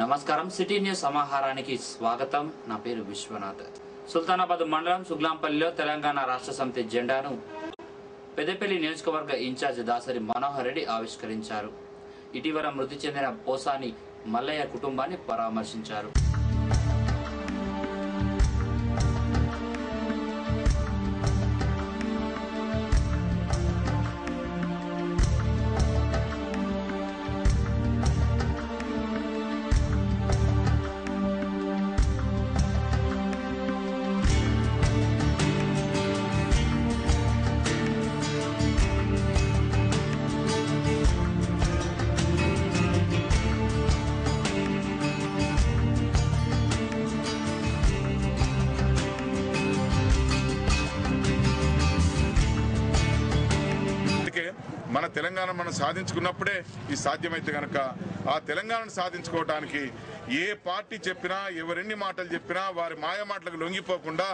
నమస్కారం city news సమాహారానికి స్వాగతం. నా పేరు విశ్వనాథ్. సుల్తానాబాద్ మండలం సుగ్లాంపల్లిలో తెలంగాణ రాష్ట్ర సమితి జెండాను పెద్దపల్లి నియోజకవర్గ ఇన్ఛార్జ్ దాసరి మనోహర్ రెడ్డి ఆవిష్కరించారు. ఇటీవల మృతి చెందిన పోసాని మల్లయ్య కుటుంబాన్ని పరామర్శించారు. మన తెలంగాణ మనం సాధించుకున్నప్పుడే ఇది సాధ్యమైతే గనక ఆ తెలంగాణను సాధించుకోవడానికి ఏ పార్టీ చెప్పినా ఎవరెన్ని మాటలు చెప్పినా వారి మాయ మాటలకు లొంగిపోకుండా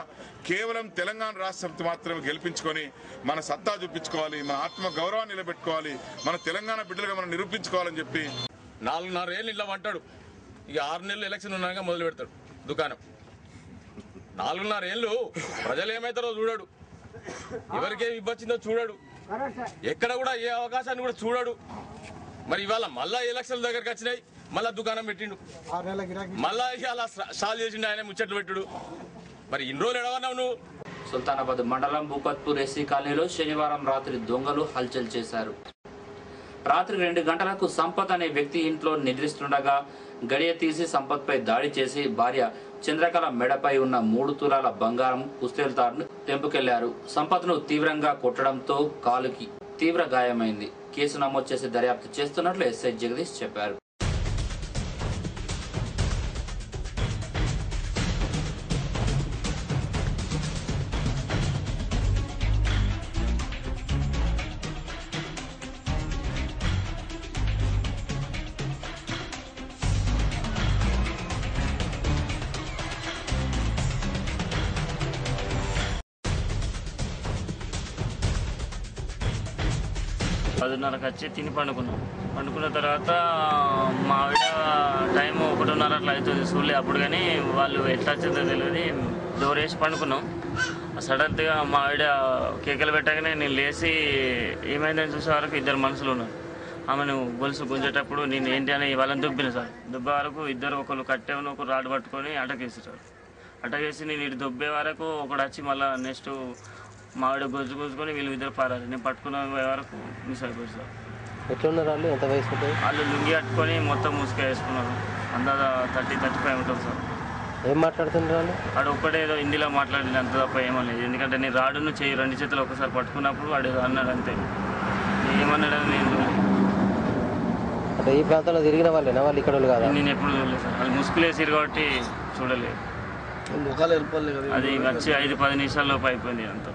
కేవలం తెలంగాణ రాష్ట్ర సమితి మాత్రమే గెలిపించుకొని మన సత్తా చూపించుకోవాలి, మన ఆత్మ గౌరవాన్ని నిలబెట్టుకోవాలి, మన తెలంగాణ బిడ్డలుగా మనం నిరూపించుకోవాలని చెప్పి 4.5 ఏళ్ళు ఇలా అంటాడు. ఇక 6 నెలలు ఎలక్షన్ ఉన్నాక మొదలు పెడతాడు దుకాణం. 4.5 ఏళ్ళు ప్రజలు ఏమవుతారో చూడడు, ఎవరికేమి ఇవ్వచ్చిందో చూడడు, ఎక్కడ కూడా ఏ అవకాశాన్ని కూడా చూడడు. మరి ఇవాళ మళ్ళా ఎలక్షన్ల దగ్గరకు వచ్చినాయి, మళ్ళా దుకాణం పెట్టిండు, మళ్ళా అలా సాల్ చేసిండు, ఆయన ముచ్చట్లు పెట్టుడు. మరి ఇన్ని రోజులు ఎడవన్నావు నువ్వు? సుల్తానాబాద్ మండలం భూపత్పూర్ ఎస్సీ కాలనీలో శనివారం రాత్రి దొంగలు హల్చల్ చేశారు. రాత్రి 2 గంటలకు సంపత్ అనే వ్యక్తి ఇంట్లో నిద్రిస్తుండగా గడియ తీసి సంపత్ పై దాడి చేసి భార్య చంద్రకళ మెడపై ఉన్న 3 తులాల బంగారం పుస్తెల తాడును తెంపుకెళ్లారు. సంపత్ ను తీవ్రంగా కొట్టడంతో కాలుకి తీవ్ర గాయమైంది. కేసు నమోదు చేసి దర్యాప్తు చేస్తున్నట్లు ఎస్ఐ జగదీష్ చెప్పారు. పదిన్నరకు వచ్చి తిని పండుకున్న తర్వాత మా ఆవిడ టైం 1:30 అట్లా అవుతుంది స్కూల్లో. అప్పుడు కానీ వాళ్ళు ఎట్లా వచ్చిందో తెలియదు, డోర్ వేసి పండుకున్నాం. సడన్గా మా ఆవిడ కేకలు పెట్టగానే నేను లేచి ఏమైందని చూసే వరకు 2 మనుషులు ఉన్నారు. ఆమెను గొలుసు గుంజేటప్పుడు నేను ఏంటి అని వాళ్ళని దుబ్బిన సార్. దుబ్బే వరకు ఇద్దరు, ఒకరు కట్టేమని ఒకరు రాడ్ పట్టుకొని అటకేసారు. అటకేసి నేను ఇటు దుబ్బే వరకు ఒకడు వచ్చి మళ్ళీ నెక్స్ట్ మా ఆవిడ గుంజుకొని వీళ్ళు ఇద్దరు పారారు. నేను పట్టుకున్న వరకు మిస్ అయిపోయి సార్. ఎట్లున్నారు వాళ్ళు? ఎంత వయసు ఉంటుంది? వాళ్ళు లుంగి కట్టుకొని మొత్తం ముసుక వేసుకున్నారు. అందాజ 30-35 ఉంటుంది సార్. ఏం మాట్లాడుతున్నారు వాళ్ళు? వాడు ఒక్కడే ఏదో హిందీలో మాట్లాడింది, అంత తప్ప ఏమలేదు. ఎందుకంటే నేను రాడును చేయి 2 చేతులు ఒకసారి పట్టుకున్నప్పుడు వాడు అన్నాడు అంతే. ఏమన్నాడని నేను అంటే ఈ ప్రాంతంలో తిరిగిన వాళ్ళేనా వాళ్ళు? ఇక్కడ వాళ్ళు కాదా? నేను ఎప్పుడు చూడలేదు సార్. వాళ్ళు ముసుగులు వేసారు కాబట్టి చూడలేదు. అది వచ్చి 5-10 నిమిషాల్లోపు అయిపోయింది అంతా.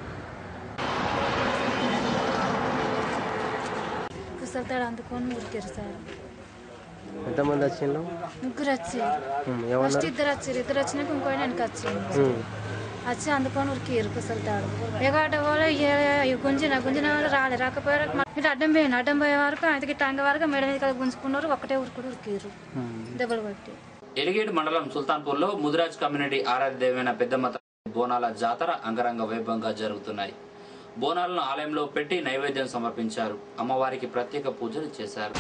కుసలతాడు అందుకొని ఉరికారు సార్. ఎంతమంది వచ్చిండ్రు? 3 వచ్చారు. ఫస్ట్ 2 వచ్చారు. 2 వచ్చినాక ఇంకో వెనక వచ్చింది. వచ్చి అందుకొని ఉరికారు కుసలతాడు. ఎగాట వాళ్ళు గుంజిన రాకపోయారు. మీరు అడ్డం పోయే వరకు ఆయనకి టంగ వరకు మేడ మీద గుంజుకున్నారు. ఒకటే ఉరికారు దెబ్బలు కొట్టి. ఎలిగేడు మండలం సుల్తాన్పూర్ లో ముదిరాజ్ కమ్యూనిటీ ఆరాధ్యమైన పెద్దమ్మ బోనాల జాతర అంగరంగ వైభవంగా జరుగుతున్నాయి. బోనాలను ఆలయంలో పెట్టి నైవేద్యం సమర్పించారు. అమ్మవారికి ప్రత్యేక పూజలు చేశారు.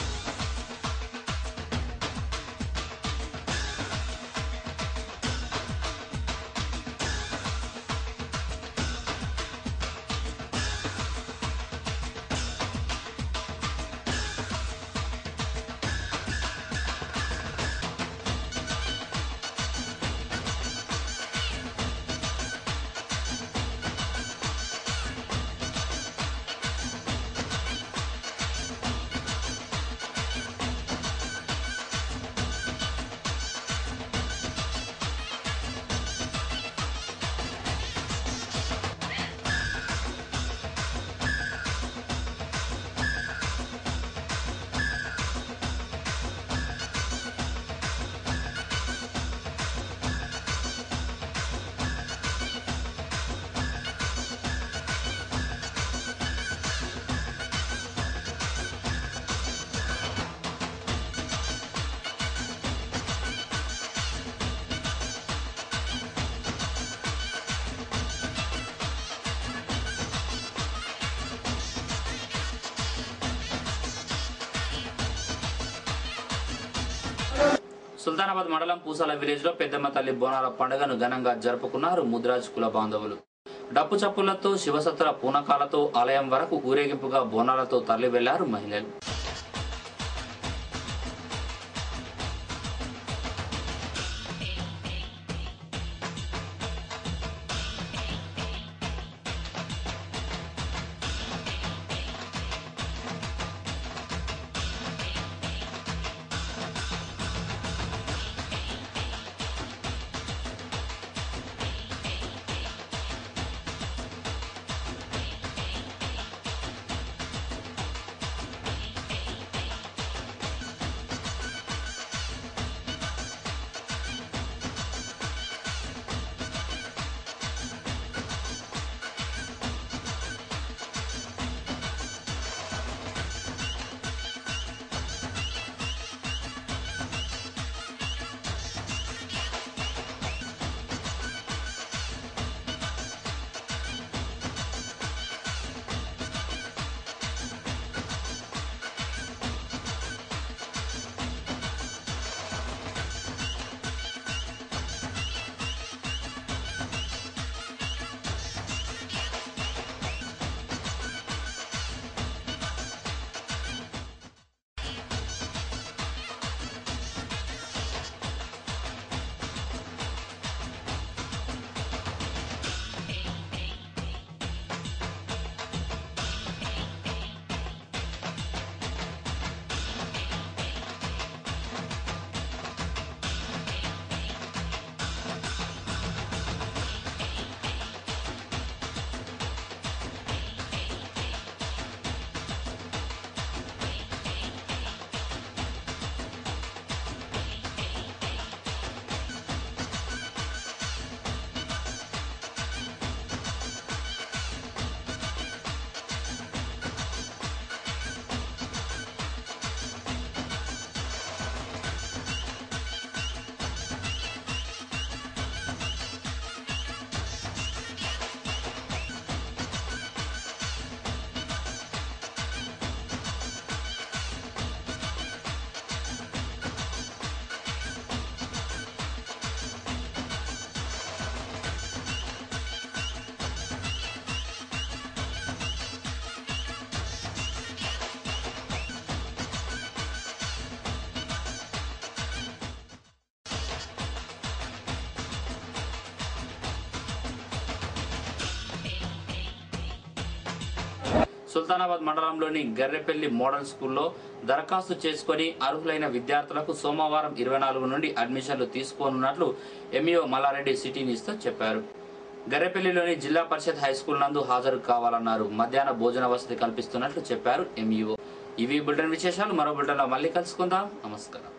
సుల్తానాబాద్ మండలం పూసాల విలేజ్ లో పెద్దమ్మ తల్లి బోనాల పండుగను ఘనంగా జరుపుకున్నారు ముద్రాజ్ కుల బాంధవులు. డప్పు చప్పులతో శివసత్ర పూనకాలతో ఆలయం వరకు ఊరేగింపుగా బోనాలతో తరలి వెళ్లారు మహిళలు. సుల్తానాబాద్ మండలంలోని గర్రెపల్లి మోడల్ స్కూల్లో దరఖాస్తు చేసుకుని అర్హులైన విద్యార్థులకు సోమవారం 24 నుండి అడ్మిషన్లు తీసుకోనున్నట్లు ఎంఈఓ మల్లారెడ్డి సిటీ న్యూస్తో చెప్పారు. గర్రెపల్లిలోని జిల్లా పరిషత్ హైస్కూల్ నందు హాజరు కావాలన్నారు. మధ్యాహ్న భోజన వసతి కల్పిస్తున్నట్లు చెప్పారు ఎంఈఓ. ఇవి బులెటిన్ విశేషాలు. మరో బులెటిన్లో మళ్ళీ కలుసుకుందాం. నమస్కారం.